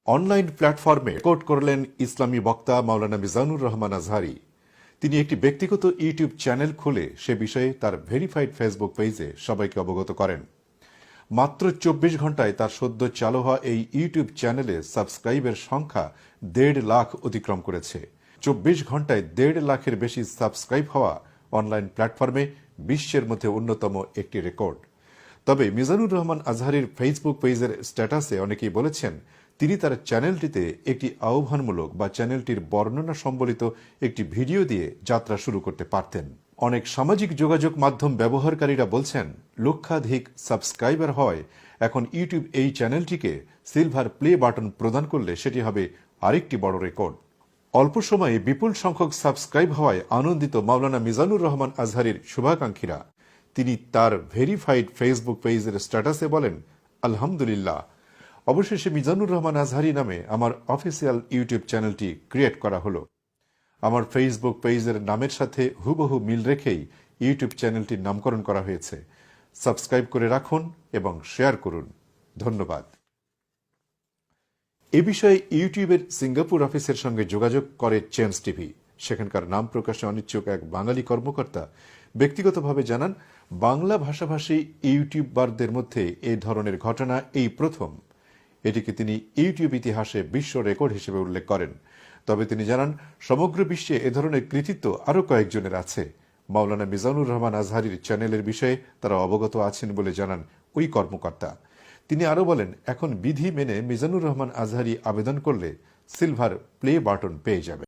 Online প্ল্যাটফর্মে record করলেন ইসলামী বক্তা মাওলানা মিজানুর রহমান আজহারী। তিনি একটি ব্যক্তিগত ইউটিউব চ্যানেল খুলে সে বিষয়ে তার ভেরিফাইড ফেসবুক পেজে সবাইকে অবগত করেন। মাত্র ২৪ ঘণ্টায় তার সদ্য চালু হওয়া এই ইউটিউব চ্যানেলে সাবস্ক্রাইবের সংখ্যা ১.৫ লাখ অতিক্রম করেছে। ২৪ ঘণ্টায় ১.৫ লাখের বেশি সাবস্ক্রাইব হওয়া অনলাইন প্ল্যাটফর্মে বিশ্বের মধ্যে অন্যতম একটি রেকর্ড। তবে মিজানুর রহমান আজহারীর ফেসবুক পেজের স্ট্যাটাসে অনেকেই বলেছেন তিনি তার চ্যানেলটিতে একটি আহ্বানমূলক বা চ্যানেলটির বর্ণনা সম্বলিত একটি ভিডিও দিয়ে যাত্রা শুরু করতে পারতেন। অনেক সামাজিক যোগাযোগ মাধ্যম ব্যবহারকারীরা বলছেন লক্ষাধিক সাবস্ক্রাইবার হয় এখন ইউটিউব এই চ্যানেলটিকে সিলভার প্লে বাটন প্রদান করলে সেটি হবে আরেকটি বড় রেকর্ড। অল্প সময়ে বিপুল সংখ্যক সাবস্ক্রাইব হওয়ায় আনন্দিত মাওলানা মিজানুর রহমান আজহারীর শুভাকাঙ্ক্ষীরা। তিনি তার ভেরিফাইড ফেসবুক পেজের স্ট্যাটাসে বলেন, আলহামদুলিল্লাহ, অবশেষে মিজানুর রহমান আজহারী নামে আমার অফিসিয়াল ইউটিউব চ্যানেলটি ক্রিয়েট করা হলো। আমার ফেসবুক পেজের নামের সাথে হুবহু মিল রেখেই ইউটিউব চ্যানেলটির নামকরণ করা হয়েছে। সাবস্ক্রাইব করে রাখুন এবং শেয়ার করুন। ধন্যবাদ। এ বিষয়ে ইউটিউবের সিঙ্গাপুর অফিসের সঙ্গে যোগাযোগ করে চেঞ্জ টিভি। সেখানকার নাম প্রকাশে অনিচ্ছুক এক বাঙালি কর্মকর্তা ব্যক্তিগতভাবে জানান, বাংলা ভাষাভাষী ইউটিউবারদের মধ্যে এই ধরনের ঘটনা এই প্রথম। এটিকে তিনি ইউটিউব ইতিহাসে বিশ্ব রেকর্ড হিসেবে উল্লেখ করেন। তবে তিনি জানান, সমগ্র বিশ্বে এ ধরনের কৃতিত্ব আরও কয়েকজনের আছে। মাওলানা মিজানুর রহমান আজহারীর চ্যানেলের বিষয়ে তারা অবগত আছেন বলে জানান ওই কর্মকর্তা। তিনি আরও বলেন, এখন বিধি মেনে মিজানুর রহমান আজহারী আবেদন করলে সিলভার প্লে বাটন পেয়ে যাবে।